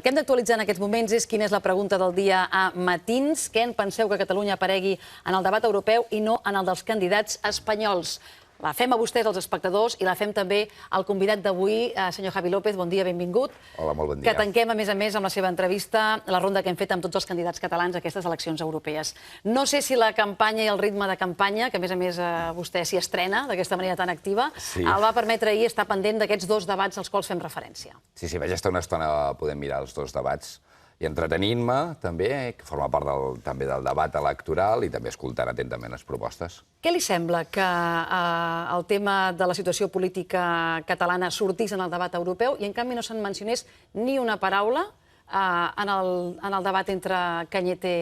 El que hem d'actualitzar en aquests moments és quina és la pregunta del dia a Matins. Què en penseu que Catalunya aparegui en el debat europeu i no en el dels candidats espanyols? La fem a vostès, els espectadors, i la fem també al convidat d'avui, senyor Javi López. Bon dia, benvingut. Hola, molt bon dia. Que tanquem, a més, amb la seva entrevista, la ronda que hem fet amb tots els candidats catalans a aquestes eleccions europees. No sé si la campanya i el ritme de campanya, que a més vostè s'hi estrena d'aquesta manera tan activa, el va permetre ahir estar pendent d'aquests dos debats als quals fem referència. Sí, vaig estar una estona podent mirar els dos debats i entretenint-me, també, que forma part també del debat electoral i també escoltant atentament les propostes. Què li sembla que el tema de la situació política catalana sortís en el debat europeu i, en canvi, no se'n mencionés ni una paraula en el debat entre Cañete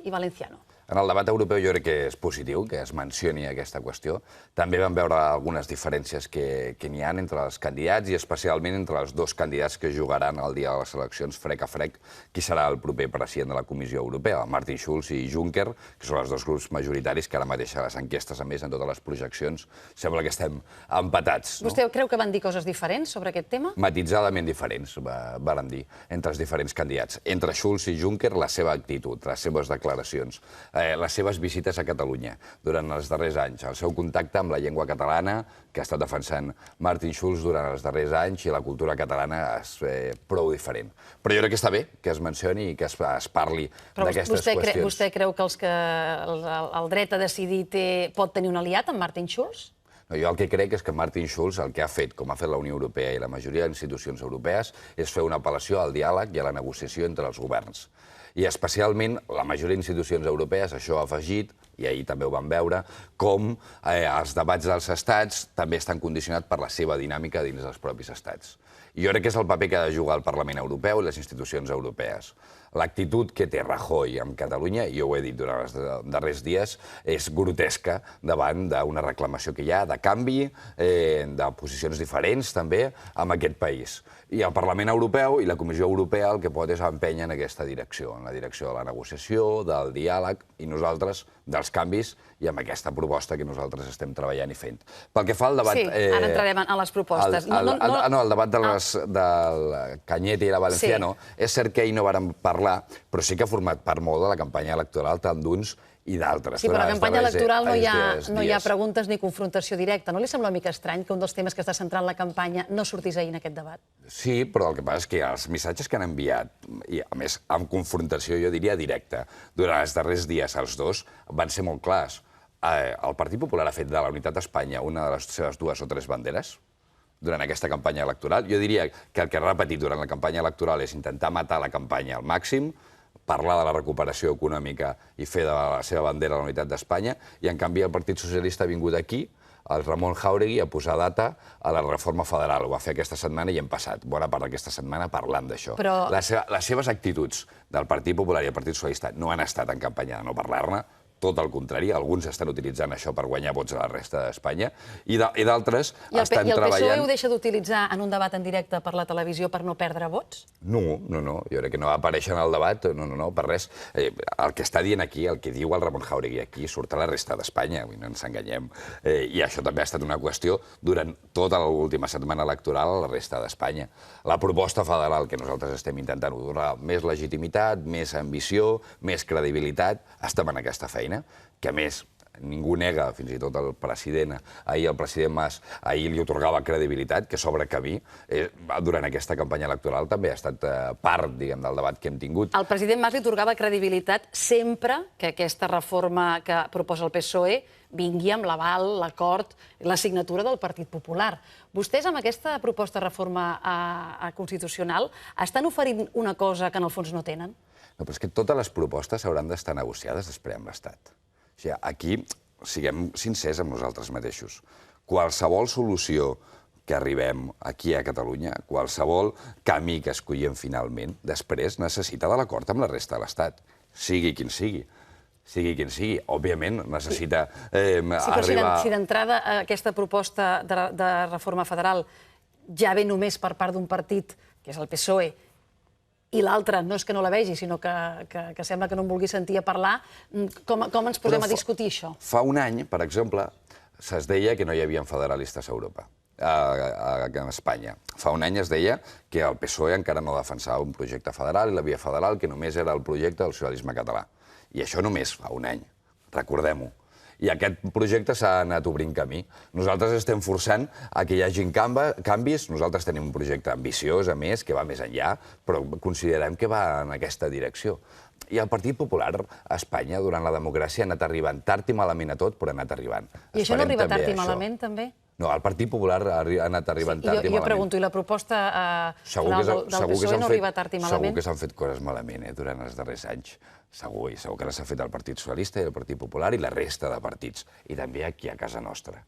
i Valenciano? En el debat europeu jo crec que és positiu que es mencioni aquesta qüestió. També vam veure algunes diferències que n'hi ha entre els candidats i especialment entre els dos candidats que jugaran el dia de les eleccions frec a frec qui serà el proper president de la Comissió Europea, Martin Schulz i Juncker, que són els dos grups majoritaris que ara mateix a les enquestes, a més, en totes les projeccions, sembla que estem empatats. Vostè creu que van dir coses diferents sobre aquest tema? Matitzadament diferents, vàrem dir, entre els diferents candidats. Entre Schulz i Juncker, la seva actitud, les seves declaracions, les seves visites a Catalunya durant els darrers anys, el seu contacte amb la llengua catalana, que ha estat defensant Martin Schulz durant els darrers anys, i la cultura catalana és prou diferent. Però jo crec que està bé que es mencioni i que es parli d'aquestes qüestions. Però vostè creu que el dret a decidir pot tenir un aliat amb Martin Schulz? No, jo el que crec és que Martin Schulz el que ha fet, com ha fet la Unió Europea i la majoria d'institucions europees, és fer una apel·lació al diàleg i a la negociació entre els governs. I especialment la majoria d'institucions europees això ha afegit, i ahir també ho vam veure, com els debats dels estats també estan condicionats per la seva dinàmica dins dels propis estats. I jo crec que és el paper que ha de jugar el Parlament Europeu i les institucions europees. L'actitud que té Rajoy amb Catalunya, i jo ho he dit durant els darrers dies, és grotesca davant d'una reclamació que hi ha de canvi, de posicions diferents també amb aquest país. I el Parlament Europeu i la Comissió Europea el que pot és empènyer en aquesta direcció, en la direcció de la negociació, del diàleg, i nosaltres dels canvis, i amb aquesta proposta que nosaltres estem treballant i fent. Pel que fa al debat... Sí, ara entrarem a les propostes. No, el debat del Cañete i la Valenciano, és cert que ahir no vàrem parlar, però sí que ha format part molt de la campanya electoral tant d'uns i d'altres. Sí, però a la campanya electoral no hi ha preguntes ni confrontació directa. No li sembla una mica estrany que un dels temes que està centrant la campanya no sortís ahir en aquest debat? Sí, però el que passa és que els missatges que han enviat, i a més amb confrontació, jo diria directa, durant els darrers dies els dos, van ser molt clars. El Partit Popular ha fet de la unitat d'Espanya una de les seves 2 o 3 banderes durant aquesta campanya electoral. Jo diria que el que ha repetit durant la campanya electoral és intentar matar la campanya al màxim, parlar de la recuperació econòmica i fer de la seva bandera la unitat d'Espanya, i en canvi el Partit Socialista ha vingut aquí, el Ramon Jáuregui, a posar data a la reforma federal. Ho va fer aquesta setmana i hem passat bona part d'aquesta setmana parlant d'això. Les seves actituds del Partit Popular i el Partit Socialista no han estat en campanya de no parlar-ne, tot el contrari, alguns estan utilitzant això per guanyar vots a la resta d'Espanya, i d'altres estan treballant... I el PSOE ho deixa d'utilitzar en un debat en directe per la televisió per no perdre vots? No, jo crec que no va aparèixer en el debat, no, per res. El que està dient aquí, el que diu el Ramon Jáuregui aquí, surt a la resta d'Espanya, no ens enganyem. I això també ha estat una qüestió durant tota l'última setmana electoral a la resta d'Espanya. La proposta federal que nosaltres estem intentant donar més legitimitat, més ambició, més credibilitat, estem en aquesta feina, que a més ningú nega, fins i tot el president, ahir el president Mas, ahir li atorgava credibilitat, que s'obre camí. Durant aquesta campanya electoral també ha estat part, diguem, del debat que hem tingut. El president Mas li atorgava credibilitat sempre que aquesta reforma que proposa el PSOE vingui amb l'aval, l'acord, la signatura del Partit Popular. Vostès, amb aquesta proposta de reforma constitucional, estan oferint una cosa que en el fons no tenen? No, però és que totes les propostes hauran d'estar negociades després amb l'Estat. O sigui, aquí siguem sincers amb nosaltres mateixos. Qualsevol solució que arribem aquí a Catalunya, qualsevol camí que escollem finalment, després necessita de l'acord amb la resta de l'Estat, sigui quin sigui. Sigui quin sigui, òbviament necessita arribar... Si d'entrada aquesta proposta de reforma federal ja ve només per part d'un partit, que és el PSOE, i l'altre no és que no la vegi, sinó que sembla que no en vulgui sentir a parlar, com ens posem a discutir això? Fa un any, per exemple, es deia que no hi havia federalistes a Europa. a Espanya. Fa un any es deia que el PSOE encara no defensava un projecte federal i la via federal, que només era el projecte del socialisme català. I això només fa un any, recordem-ho. I aquest projecte s'ha anat obrint camí. Nosaltres estem forçant a que hi hagin canvis. Nosaltres tenim un projecte ambiciós, a més, que va més enllà, però considerem que va en aquesta direcció. I el Partit Popular a Espanya, durant la democràcia, ha anat arribant tard i malament a tot, però ha anat arribant. I això no arriba tard i malament, també? No, el Partit Popular ha anat arribant tard i malament. Jo pregunto, i la proposta final del PSOE no arriba tard i malament? Segur que s'han fet coses malament durant els darrers anys. Segur, i segur que s'ha fet el Partit Socialista i el Partit Popular i la resta de partits. I també aquí a casa nostra.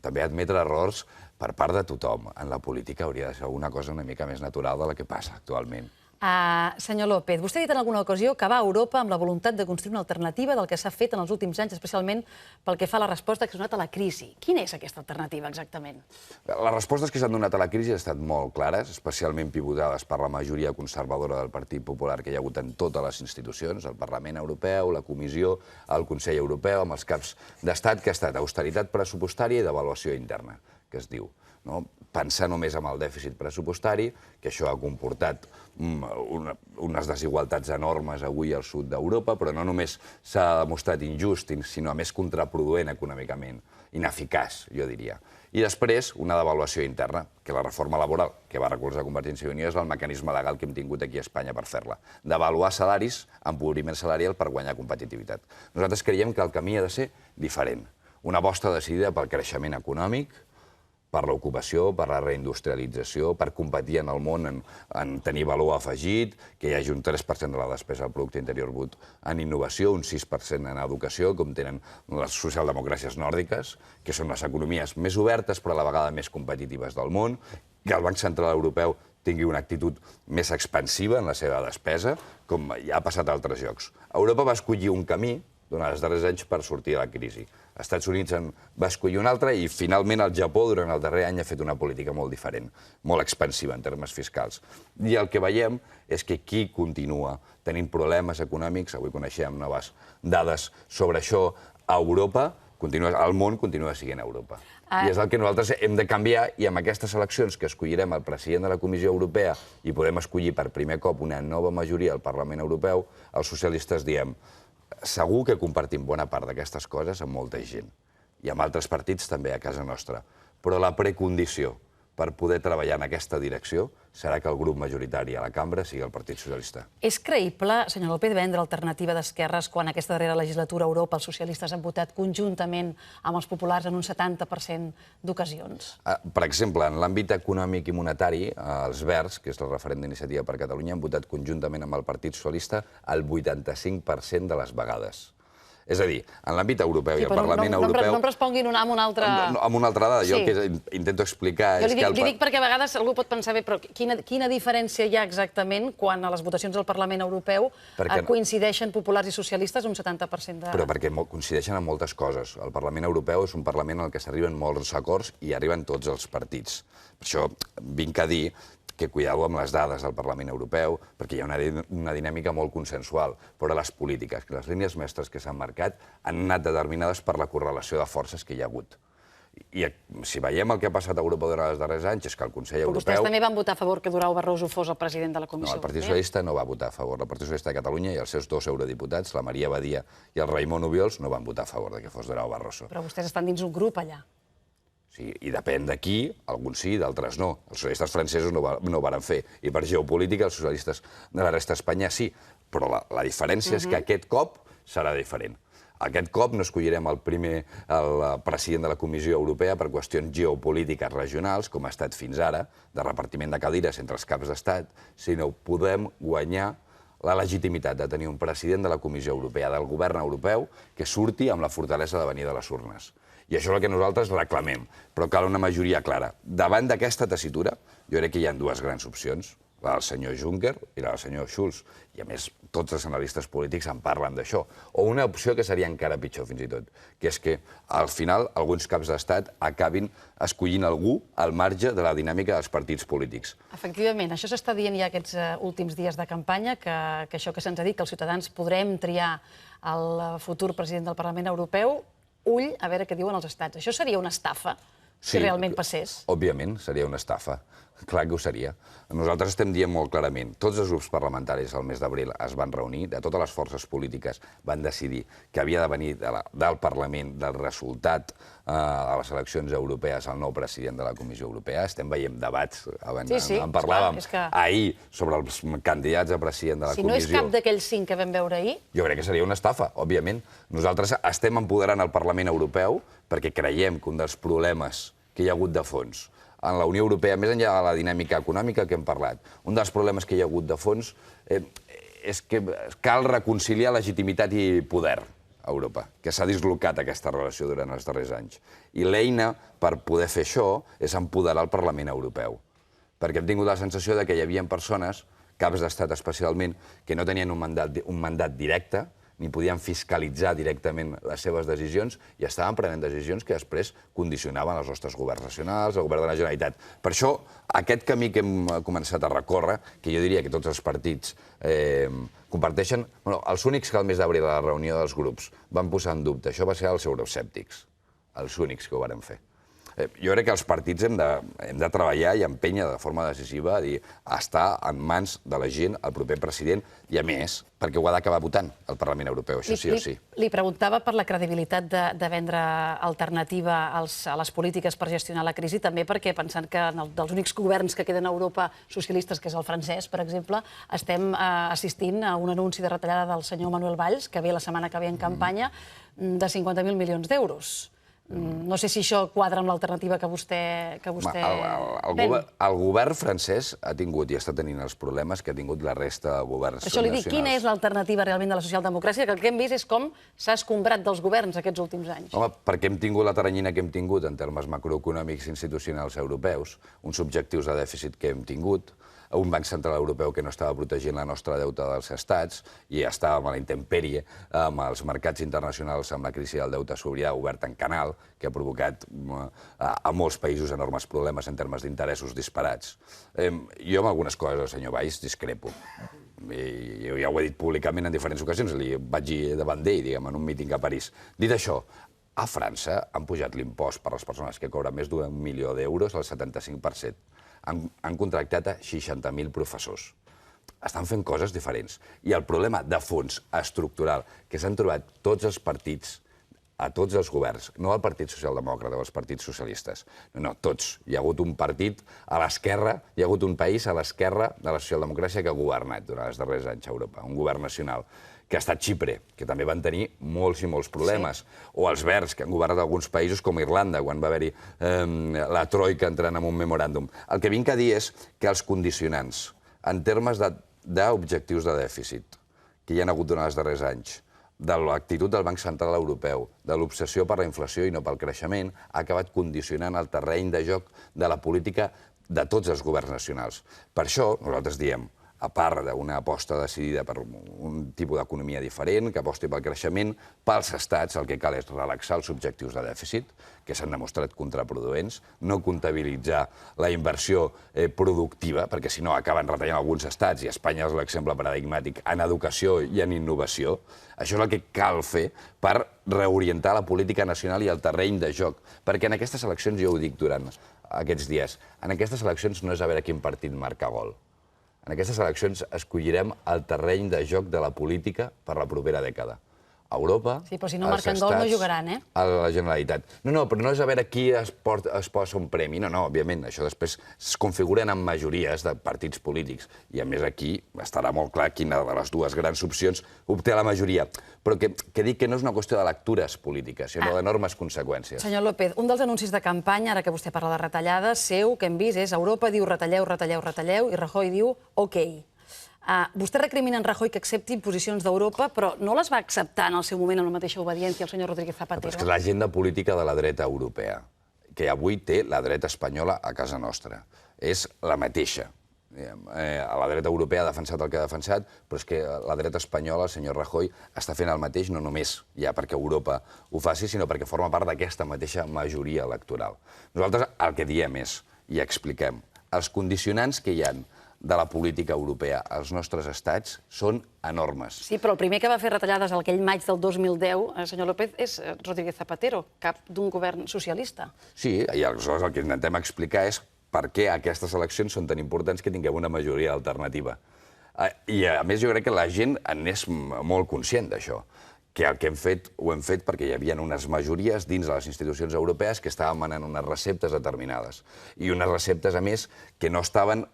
També admetre errors per part de tothom en la política hauria de ser una cosa una mica més natural de la que passa actualment. Senyor López, vostè ha dit en alguna ocasió que va a Europa amb la voluntat de construir una alternativa del que s'ha fet en els últims anys, especialment pel que fa a la resposta que s'ha donat a la crisi. Quina és aquesta alternativa, exactament? Les respostes que s'han donat a la crisi han estat molt clares, especialment pivotades per la majoria conservadora del Partit Popular que hi ha hagut en totes les institucions, el Parlament Europeu, la Comissió, el Consell Europeu, amb els caps d'estat, que ha estat austeritat pressupostària i devaluació interna, que es diu. Pensar només en el dèficit pressupostari, que això ha comportat unes desigualtats enormes avui al sud d'Europa, però no només s'ha demostrat injust, sinó a més contraproduent econòmicament, ineficaç, jo diria. I després, una devaluació interna, que la reforma laboral, que va recolzar Convergència i Unió, és el mecanisme legal que hem tingut aquí a Espanya per fer-la. Devaluar salaris, empobriment salarial per guanyar competitivitat. Nosaltres creiem que el camí ha de ser diferent. Una aposta decidida pel creixement econòmic, per l'ocupació, per la reindustrialització, per competir en el món en tenir valor afegit, que hi hagi un 3% de la despesa del producte interior brut en innovació, un 6% en educació, com tenen les socialdemocràcies nòrdiques, que són les economies més obertes però a la vegada més competitives del món, que el Banc Central Europeu tingui una actitud més expansiva en la seva despesa, com ja ha passat a altres llocs. Europa va escollir un camí durant els darrers anys per sortir de la crisi. Els Estats Units en va escollir un altre i finalment el Japó durant el darrer any ha fet una política molt diferent, molt expansiva en termes fiscals. I el que veiem és que qui continua tenint problemes econòmics, avui coneixem noves dades sobre això, a Europa, el món continua sent Europa. I és el que nosaltres hem de canviar i amb aquestes eleccions que escollirem el president de la Comissió Europea i podem escollir per primer cop una nova majoria al Parlament Europeu, els socialistes diem segur que compartim bona part d'aquestes coses amb molta gent i amb altres partits també a casa nostra, però la precondició per poder treballar en aquesta direcció serà que el grup majoritari a la cambra sigui el Partit Socialista. És creïble, senyor López, vendre alternativa d'esquerres quan aquesta darrera legislatura a Europa els socialistes han votat conjuntament amb els populars en un 70% d'ocasions? Per exemple, en l'àmbit econòmic i monetari, els Verds, que és el referent d'Iniciativa per Catalunya, han votat conjuntament amb el Partit Socialista el 85% de les vegades. És a dir, en l'àmbit europeu i el Parlament Europeu... No em responguin amb una altra... Amb una altra dada. Jo el que intento explicar és que... Li dic perquè a vegades algú pot pensar bé, però quina diferència hi ha exactament quan a les votacions del Parlament Europeu coincideixen populars i socialistes un 70% de... Però perquè coincideixen en moltes coses. El Parlament Europeu és un parlament en el que s'arriben molts acords i arriben tots els partits. Per això vinc a dir que cuideu amb les dades del Parlament Europeu, perquè hi ha una dinàmica molt consensual, però les polítiques, les línies mestres que s'han marcat han anat determinades per la correlació de forces que hi ha hagut. I si veiem el que ha passat a Europa durant els darrers anys, és que el Consell Europeu... Vostès també van votar a favor que Durão Barroso fos el president de la Comissió Europea? No, el Partit Socialista no va votar a favor. El Partit Socialista de Catalunya i els seus 2 eurodiputats, la Maria Badia i el Raimon Obiols, no van votar a favor que fos Durão Barroso. Però vostès estan dins un grup allà. Sí, i depèn d'aquí, alguns sí, d'altres no. Els socialistes francesos no ho van fer. I per geopolítica, els socialistes de la resta d'Espanya sí. Però la diferència és que aquest cop serà diferent. Aquest cop no escollirem el president de la Comissió Europea per qüestions geopolítiques regionals, com ha estat fins ara, de repartiment de cadires entre els caps d'estat, sinó podem guanyar la legitimitat de tenir un president de la Comissió Europea, del govern europeu, que surti amb la fortalesa de venir de les urnes. I això és el que nosaltres reclamem, però cal una majoria clara. Davant d'aquesta tessitura, jo crec que hi ha 2 grans opcions, la del senyor Juncker i la del senyor Schulz, i a més tots els analistes polítics en parlen d'això, o una opció que seria encara pitjor fins i tot, que és que al final alguns caps d'estat acabin escollint algú al marge de la dinàmica dels partits polítics. Efectivament, això s'està dient ja aquests últims dies de campanya, que això que se'ns ha dit, que els ciutadans podrem triar el futur president del Parlament Europeu, ull a veure què diuen els estats. Això seria una estafa si realment passés? Òbviament, seria una estafa. Clar que ho seria. Nosaltres estem dient molt clarament, tots els grups parlamentaris al mes d'abril es van reunir, de totes les forces polítiques van decidir que havia de venir del Parlament, del resultat de les eleccions europees el nou president de la Comissió Europea. Estem veient debats, en parlàvem ahir sobre els candidats a president de la Comissió. Si no és cap d'aquells 5 que vam veure ahir... Jo crec que seria una estafa, òbviament. Nosaltres estem empoderant el Parlament Europeu perquè creiem que un dels problemes que hi ha hagut de fons en la Unió Europea, més enllà de la dinàmica econòmica que hem parlat, un dels problemes que hi ha hagut de fons és que cal reconciliar legitimitat i poder a Europa, que s'ha dislocat aquesta relació durant els darrers anys. I l'eina per poder fer això és empoderar el Parlament Europeu. Perquè hem tingut la sensació que hi havia persones, caps d'estat especialment, que no tenien un mandat directe, ni podien fiscalitzar directament les seves decisions i estaven prenent decisions que després condicionaven els nostres governs nacionals, el govern de la Generalitat. Per això, aquest camí que hem començat a recórrer, que jo diria que tots els partits comparteixen, els únics que al mes d'abril a la reunió dels grups van posar en dubte això va ser els euroescèptics, els únics que ho varen fer. Jo crec que els partits hem de treballar i empènyer de forma decisiva a dir estar en mans de la gent, el proper president, i a més, perquè ho ha d'acabar votant el Parlament Europeu, això sí o sí. Li preguntava per la credibilitat de vendre alternativa a les polítiques per gestionar la crisi, també perquè pensant que dels únics governs que queden a Europa socialistes, que és el francès, per exemple, estem assistint a un anunci de retallada del senyor Manuel Valls, que ve la setmana que ve en campanya, de 50.000 milions d'euros. No sé si això quadra amb l'alternativa que vostè ven. El govern francès ha tingut i està tenint els problemes que ha tingut la resta de governs nacionals. Això li dic, quina és l'alternativa realment de la socialdemocràcia? Que el que hem vist és com s'ha escombrat dels governs aquests últims anys. Home, perquè hem tingut la teranyina que hem tingut en termes macroeconòmics i institucionals europeus, uns objectius de dèficit que hem tingut, un banc central europeu que no estava protegint la nostra deuta dels estats i estàvem a la intempèrie amb els mercats internacionals amb la crisi del deute sobirà obert en canal, que ha provocat a molts països enormes problemes en termes d'interessos disparats. Jo amb algunes coses del senyor Valls discrepo. Jo ja ho he dit públicament en diferents ocasions, li vaig dir davant d'ell, diguem, en un míting a París. Dit això, a França han pujat l'impost per a les persones que cobren més d'1 milió d'euros al 75%. Han contractat a 60.000 professors. Estan fent coses diferents. I el problema de fons estructural que s'han trobat tots els partits, a tots els governs, no el Partit Socialdemòcrata o els partits socialistes, no, tots. Hi ha hagut un partit a l'esquerra, hi ha hagut un país a l'esquerra de la socialdemocràcia que ha governat durant els darrers anys a Europa, un govern nacional, que ha estat Xipre, que també van tenir molts i molts problemes, o els Verds, que han governat alguns països com Irlanda, quan va haver-hi la troika entrant en un memoràndum. El que vinc a dir és que els condicionants, en termes d'objectius de dèficit, que hi ha hagut durant els darrers anys, de l'actitud del Banc Central Europeu, de l'obsessió per la inflació i no pel creixement, ha acabat condicionant el terreny de joc de la política de tots els governs nacionals. Per això, nosaltres diem, a part d'una aposta decidida per un tipus d'economia diferent, que aposti pel creixement, pels estats el que cal és relaxar els objectius de dèficit, que s'han demostrat contraproduents, no comptabilitzar la inversió productiva, perquè si no acaben retallant alguns estats, i Espanya és l'exemple paradigmàtic en educació i en innovació. Això és el que cal fer per reorientar la política nacional i el terreny de joc. Perquè en aquestes eleccions, jo ho dic durant aquests dies, en aquestes eleccions no és a veure quin partit marca gol. En aquestes eleccions escollirem el terreny de joc de la política per la propera dècada. A Europa, sí, però si no marquen gol no jugaran, a la Generalitat. No, però no és a veure qui es posa un premi. No, òbviament, això després es configuren en majories de partits polítics. I a més aquí estarà molt clar quina de les dues grans opcions obté la majoria. Però que dic que no és una qüestió de lectures polítiques, sinó d'enormes conseqüències. Senyor López, un dels anuncis de campanya, ara que vostè parla de retallades, seu, que hem vist, és Europa diu retalleu, retalleu, retalleu, i Rajoy diu ok. Vostè recrimina en Rajoy que accepti imposicions d'Europa, però no les va acceptar en el seu moment amb la mateixa obediència el senyor Rodríguez Zapatero? És que l'agenda política de la dreta europea, que avui té la dreta espanyola a casa nostra, és la mateixa. La dreta europea ha defensat el que ha defensat, però és que la dreta espanyola, el senyor Rajoy, està fent el mateix no només ja perquè Europa ho faci, sinó perquè forma part d'aquesta mateixa majoria electoral. Nosaltres el que diem és, i expliquem, els condicionants que hi ha de la política europea als nostres estats són enormes. Sí, però el primer que va fer retallades aquell maig del 2010, senyor López, és Rodríguez Zapatero, cap d'un govern socialista. Sí, i aleshores el que intentem explicar és per què aquestes eleccions són tan importants que tinguem una majoria alternativa. I, a més, jo crec que la gent n'és molt conscient d'això, que el que ho hem fet perquè hi havia unes majories dins de les institucions europees que estaven manant unes receptes determinades. I unes receptes, a més, que no estaven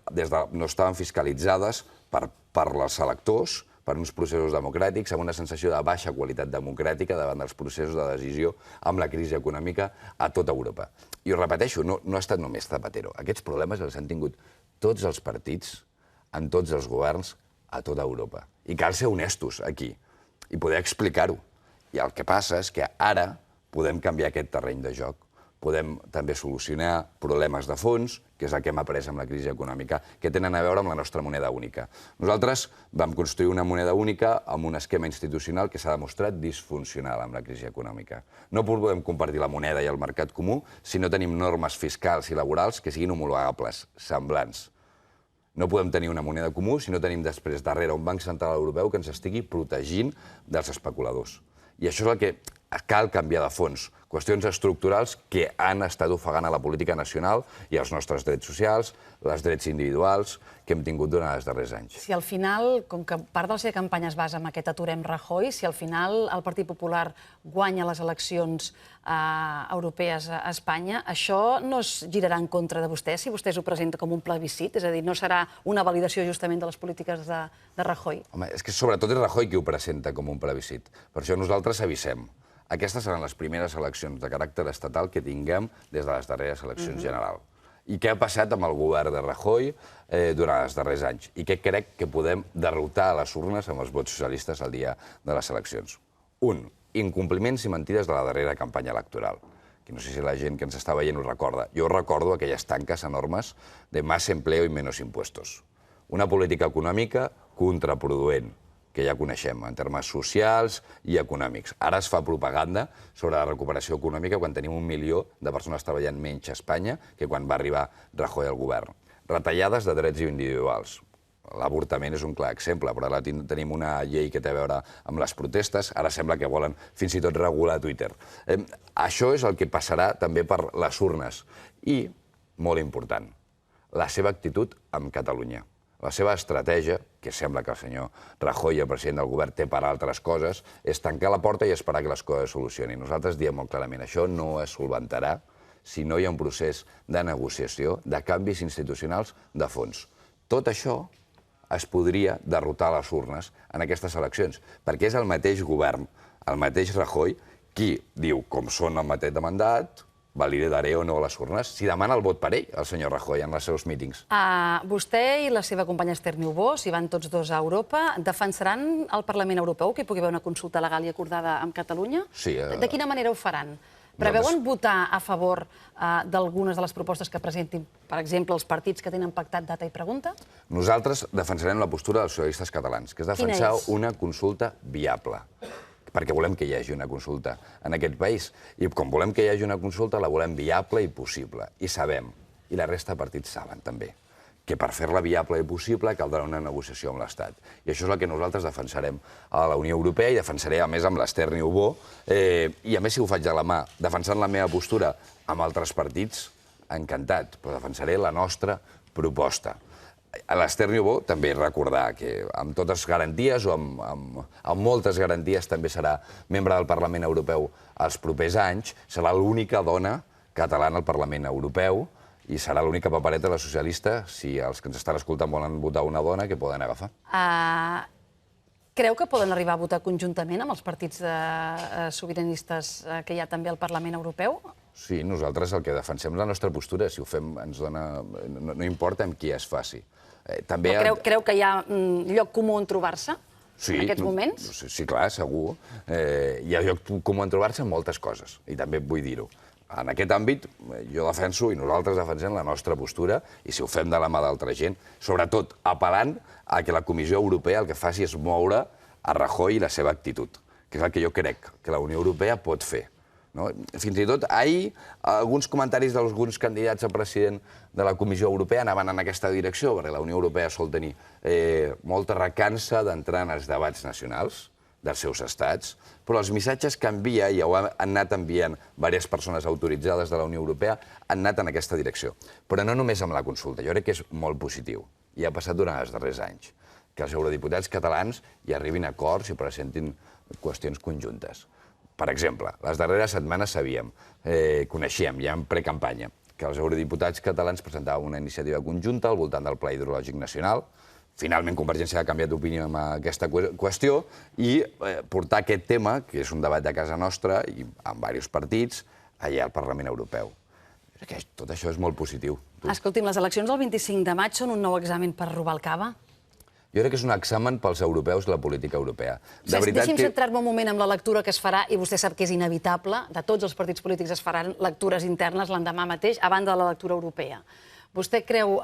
fiscalitzades per els electors, per uns processos democràtics, amb una sensació de baixa qualitat democràtica davant dels processos de decisió amb la crisi econòmica a tota Europa. I ho repeteixo, no ha estat només Zapatero. Aquests problemes els han tingut tots els partits, en tots els governs, a tota Europa. I cal ser honestos aquí i poder explicar-ho. I el que passa és que ara podem canviar aquest terreny de joc. Podem també solucionar problemes de fons, que és el que hem après amb la crisi econòmica, que tenen a veure amb la nostra moneda única. Nosaltres vam construir una moneda única amb un esquema institucional que s'ha demostrat disfuncional amb la crisi econòmica. No podem compartir la moneda i el mercat comú si no tenim normes fiscals i laborals que siguin homologables, semblants. No podem tenir una moneda comú si no tenim després darrere un banc central europeu que ens estigui protegint dels especuladors. I això és el que cal canviar de fons. Qüestions estructurals que han estat ofegant a la política nacional i als nostres drets socials, els drets individuals que hem tingut durant els darrers anys. Si al final, com que part de la seva campanya es basa en aquest aturem Rajoy, si al final el Partit Popular guanya les eleccions europees a Espanya, això no es girarà en contra de vostè si vostè ho presenta com un plebiscit? És a dir, no serà una validació justament de les polítiques de Rajoy? Home, és que sobretot és Rajoy qui ho presenta com un plebiscit. Per això nosaltres avisem. Aquestes seran les primeres eleccions de caràcter estatal que tinguem des de les darreres eleccions generals. I què ha passat amb el govern de Rajoy durant els darrers anys? I què crec que podem derrotar a les urnes amb els vots socialistes el dia de les eleccions? Un, incompliments i mentides de la darrera campanya electoral. Que no sé si la gent que ens està veient ho recorda. Jo recordo aquelles tanques enormes de más empleo i menos impuestos. Una política econòmica contraproduent, que ja coneixem, en termes socials i econòmics. Ara es fa propaganda sobre la recuperació econòmica quan tenim 1 milió de persones treballant menys a Espanya que quan va arribar Rajoy al govern. Retallades de drets individuals. L'avortament és un clar exemple, però ara tenim una llei que té a veure amb les protestes, ara sembla que volen fins i tot regular Twitter. Això és el que passarà també per les urnes. I, molt important, la seva actitud amb Catalunya. La seva estratègia, que sembla que el senyor Rajoy, el president del govern, té per altres coses, és tancar la porta i esperar que les coses es solucionin. Nosaltres diem molt clarament, això no es solventarà si no hi ha un procés de negociació, de canvis institucionals de fons. Tot això es podria derrotar a les urnes en aquestes eleccions, perquè és el mateix govern, el mateix Rajoy, qui diu, com són el mateix de mandat, validaré o no les urnes, si demana el vot per ell, el senyor Rajoy, en els seus mítings. Vostè i la seva companya Esther Niubó, si van tots dos a Europa, defensaran al Parlament Europeu que hi pugui haver una consulta legal i acordada amb Catalunya? Sí. De quina manera ho faran? Preveuen votar a favor d'algunes de les propostes que presentin, per exemple, els partits que tenen pactat data i pregunta? Nosaltres defensarem la postura dels socialistes catalans, que és defensar una consulta viable, perquè volem que hi hagi una consulta en aquest país. I com volem que hi hagi una consulta, la volem viable i possible. I sabem, i la resta de partits saben també, que per fer-la viable i possible caldrà una negociació amb l'Estat. I això és el que nosaltres defensarem a la Unió Europea i defensaré, a més, amb l'Esther Niubó. I, a més, si ho faig de la mà, defensant la meva postura amb altres partits, encantat, però defensaré la nostra proposta. A l'Esther Niubó també recordar que amb totes garanties o amb moltes garanties també serà membre del Parlament Europeu els propers anys, serà l'única dona catalana al Parlament Europeu i serà l'única papereta de la socialista, si els que ens estan escoltant volen votar una dona, que poden agafar. Creu que poden arribar a votar conjuntament amb els partits sobiranistes que hi ha també al Parlament Europeu? Sí, nosaltres el que defensem la nostra postura, si ho fem ens dona... no importa amb qui es faci. Creu que hi ha lloc comú en trobar-se en aquests moments? Sí, clar, segur. Hi ha lloc comú en trobar-se en moltes coses, i també vull dir-ho. En aquest àmbit, jo defenso i nosaltres defensem la nostra postura, i si ho fem de la mà d'altra gent, sobretot apel·lant a que la Comissió Europea el que faci és moure a Rajoy i la seva actitud, que és el que jo crec que la Unió Europea pot fer. Fins i tot ahir alguns comentaris d'alguns candidats a president de la Comissió Europea anaven en aquesta direcció, perquè la Unió Europea sol tenir molta recança d'entrar en els debats nacionals dels seus estats, però els missatges que envia, i ho han anat enviant diverses persones autoritzades de la Unió Europea, han anat en aquesta direcció. Però no només amb la consulta, jo crec que és molt positiu, i ha passat durant els darrers anys, que els eurodiputats catalans hi arribin a acords i presentin qüestions conjuntes. Per exemple, les darreres setmanes coneixíem, ja en precampanya, que els eurodiputats catalans presentaven una iniciativa conjunta al voltant del Pla Hidrològic Nacional. Finalment, Convergència ha canviat d'opinió en aquesta qüestió i portar aquest tema, que és un debat de casa nostra i amb diversos partits, allà al Parlament Europeu. Tot això és molt positiu. Escolti'm, les eleccions del 25 de maig són un nou examen per Rubalcaba? Jo crec que és un examen pels europeus la política europea. Deixi'm centrar-me un moment amb la lectura que es farà, i vostè sap que és inevitable, de tots els partits polítics es faran lectures internes l'endemà mateix, a banda de la lectura europea. Vostè creu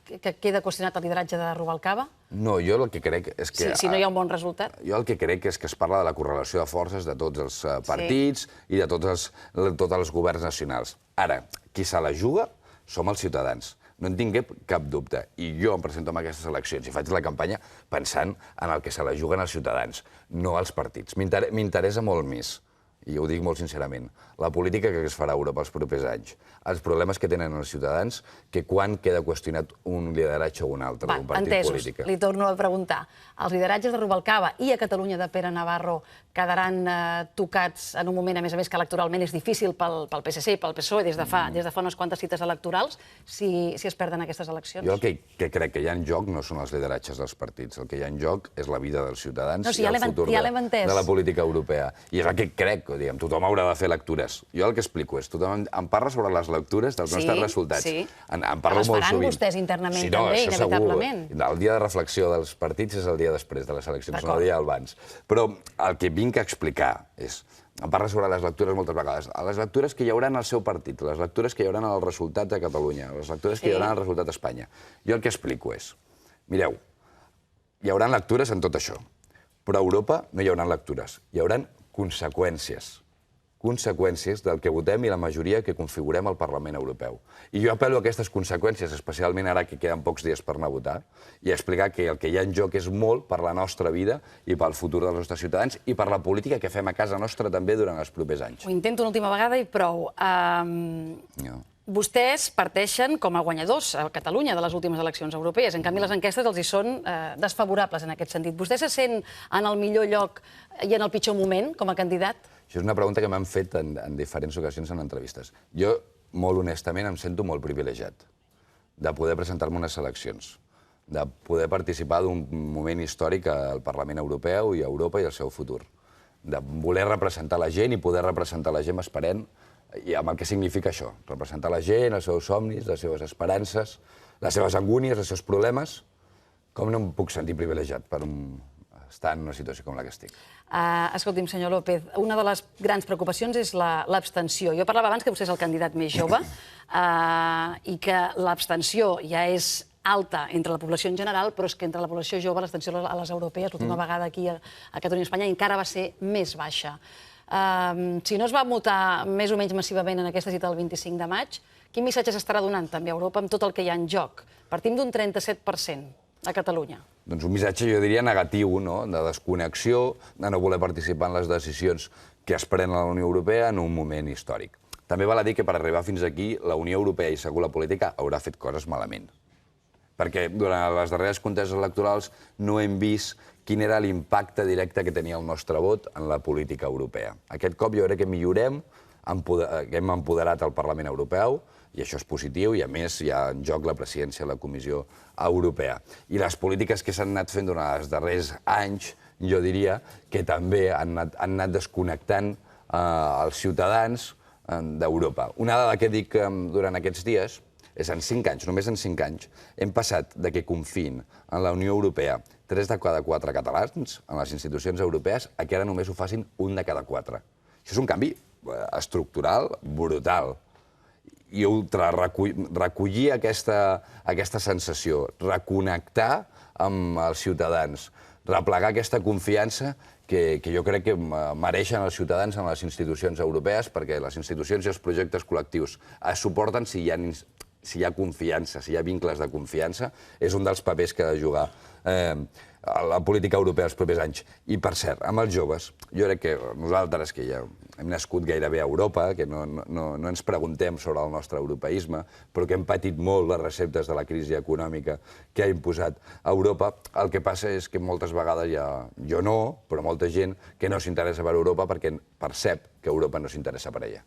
que queda qüestionat el lideratge de Rubalcaba? No, jo el que crec és que... Si no hi ha un bon resultat? Jo el que crec és que es parla de la correlació de forces de tots els partits i de tots els governs nacionals. Ara, qui se la juga som els ciutadans. No en tingué cap dubte. I jo em presento en aquestes eleccions i faig la campanya pensant en el que se la juguen els ciutadans, no els partits. M'interessa molt més, i ho dic molt sincerament, la política que es farà a Europa els propers anys, els problemes que tenen els ciutadans, que quan queda qüestionat un lideratge o un altre d'un partit polític. Li torno a preguntar. Els lideratges de Rubalcaba i a Catalunya de Pere Navarro quedaran tocats en un moment, a més que electoralment és difícil pel PSC i pel PSOE des de fa unes quantes cites electorals, si es perden aquestes eleccions? Jo el que crec que hi ha en joc no són els lideratges dels partits. El que hi ha en joc és la vida dels ciutadans i el futur de la política europea. I és el que crec, tothom haurà de fer lectures. Jo el que explico és, tothom em parla sobre les lectures dels nostres resultats. En parlo molt sovint. Les faran vostès internament també, inevitablement. El dia de reflexió dels partits és el dia després de les eleccions, no el dia abans. Però el que vinc a explicar és, em parla sobre les lectures moltes vegades, les lectures que hi haurà en el seu partit, les lectures que hi haurà en el resultat de Catalunya, les lectures que hi haurà en el resultat d'Espanya. Jo el que explico és, mireu, hi haurà lectures en tot això, però a Europa no hi haurà lectures, hi haurà conseqüències del que votem i la majoria que configurem al Parlament Europeu. I jo apel·lo a aquestes conseqüències, especialment ara que queden pocs dies per anar a votar, i explicar que el que hi ha en joc és molt per la nostra vida i pel futur dels nostres ciutadans i per la política que fem a casa nostra també durant els propers anys. Ho intento una última vegada i prou. Vostès parteixen com a guanyadors a Catalunya de les últimes eleccions europees. En canvi, les enquestes els hi són desfavorables en aquest sentit. Vostè se sent en el millor lloc i en el pitjor moment com a candidat? Això és una pregunta que m'han fet en diferents ocasions en entrevistes. Jo, molt honestament, em sento molt privilegiat de poder presentar-me unes eleccions, de poder participar d'un moment històric al Parlament Europeu i a Europa i al seu futur, de voler representar la gent i poder representar la gent esperant i amb el que significa això, representar la gent, els seus somnis, les seves esperances, les seves angúnies, els seus problemes. Com no em puc sentir privilegiat per estar en una situació com la que estic? Escolti'm, senyor López, una de les grans preocupacions és l'abstenció. Jo parlava abans que vostè és el candidat més jove i que l'abstenció ja és alta entre la població en general, però és que entre la població jove l'abstenció a les europees, l'última vegada aquí a Catalunya i Espanya, encara va ser més baixa. Si no es va votar més o menys massivament en aquesta cita del 25 de maig, quin missatge s'estarà donant també a Europa amb tot el que hi ha en joc? Partim d'un 37% a Catalunya. Doncs un missatge, jo diria, negatiu, de desconnexió, de no voler participar en les decisions que es prenen a la Unió Europea en un moment històric. També val a dir que per arribar fins aquí, la Unió Europea i segur la política haurà fet coses malament. Perquè durant les darreres conteses electorals no hem vist quin era l'impacte directe que tenia el nostre vot en la política europea. Aquest cop jo crec que millorem, que hem empoderat el Parlament Europeu, i això és positiu, i a més hi ha en joc la presidència de la Comissió Europea. I les polítiques que s'han anat fent durant els darrers anys, jo diria que també han anat desconnectant els ciutadans d'Europa. Una dada que dic durant aquests dies és en 5 anys, només en 5 anys, hem passat de que confiïn en la Unió Europea 3 de cada 4 catalans en les institucions europees a que ara només ho facin 1 de cada 4. Això és un canvi estructural brutal. I recollir aquesta sensació, reconnectar amb els ciutadans, replegar aquesta confiança que jo crec que mereixen els ciutadans en les institucions europees, perquè les institucions i els projectes col·lectius es suporten si hi ha confiança, si hi ha vincles de confiança. És un dels papers que ha de jugar la política europea els propers anys. I, per cert, amb els joves, jo crec que nosaltres, que ja hem nascut gairebé a Europa, que no ens preguntem sobre el nostre europeisme, però que hem patit molt les receptes de la crisi econòmica que ha imposat Europa, el que passa és que moltes vegades jo no, però molta gent que no s'interessa per Europa perquè percep que Europa no s'interessa per ella.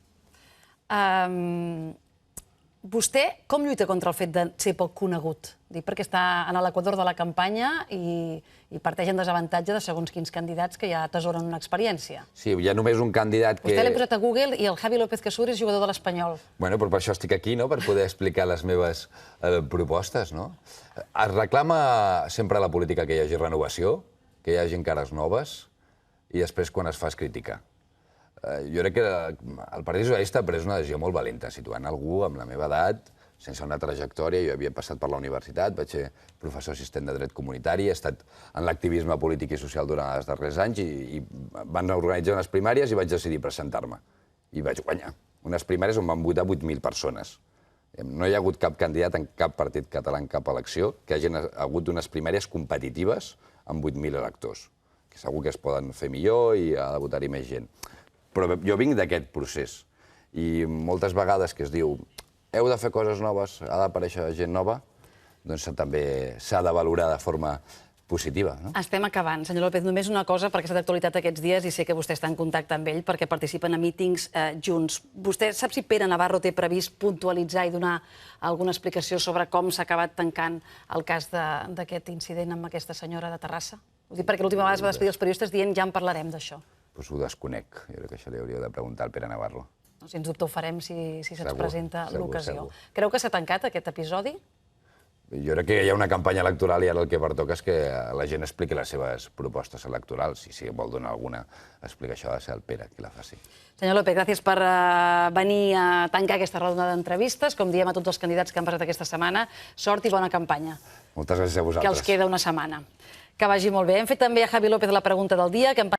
Vostè com lluita contra el fet de ser poc conegut? Dic perquè està en l'equador de la campanya i parteix en desavantatge de segons quins candidats que ja atesoren una experiència. Sí, hi ha només un candidat que... Vostè l'he posat a Google i el Javi López Casur és jugador de l'Espanyol. Bueno, però per això estic aquí, no?, per poder explicar les meves propostes, no? Es reclama sempre a la política que hi hagi renovació, que hi hagi cares noves, i després quan es fa es critica. Jo crec que el Partit Socialista ha pres una decisió molt valenta, situant algú amb la meva edat, sense una trajectòria. Jo havia passat per la universitat, vaig ser professor assistent de dret comunitari, he estat en l'activisme polític i social durant els darrers anys i van organitzar unes primàries i vaig decidir presentar-me. I vaig guanyar. Unes primàries on van votar 8.000 persones. No hi ha hagut cap candidat en cap partit català en cap elecció que hagin hagut unes primàries competitives amb 8.000 electors. Que segur que es poden fer millor i ha de votar-hi més gent. Però jo vinc d'aquest procés i moltes vegades que es diu heu de fer coses noves, ha d'aparèixer gent nova, doncs també s'ha de valorar de forma positiva. Estem acabant. Senyor López, només una cosa, perquè s'ha d'actualitat aquests dies i sé que vostè està en contacte amb ell perquè participen a mítings junts. Vostè sap si Pere Navarro té previst puntualitzar i donar alguna explicació sobre com s'ha acabat tancant el cas d'aquest incident amb aquesta senyora de Terrassa? Ho dic perquè l'última vegada es va despedir els periodistes dient ja en parlarem d'això. Doncs ho desconec. Jo crec que això li hauria de preguntar al Pere Navarro. Sens dubte ho farem si se'ns presenta l'ocasió. Segur. Creu que s'ha tancat aquest episodi? Jo crec que hi ha una campanya electoral i ara el que pertoca és que la gent expliqui les seves propostes electorals. I si vol donar alguna explicació ha de ser el Pere qui la faci. Senyor López, gràcies per venir a tancar aquesta ronda d'entrevistes. Com diem a tots els candidats que han passat aquesta setmana, sort i bona campanya. Moltes gràcies a vosaltres. Que els queda una setmana. Que vagi molt bé. Hem fet també a Javi López la pregunta del dia, que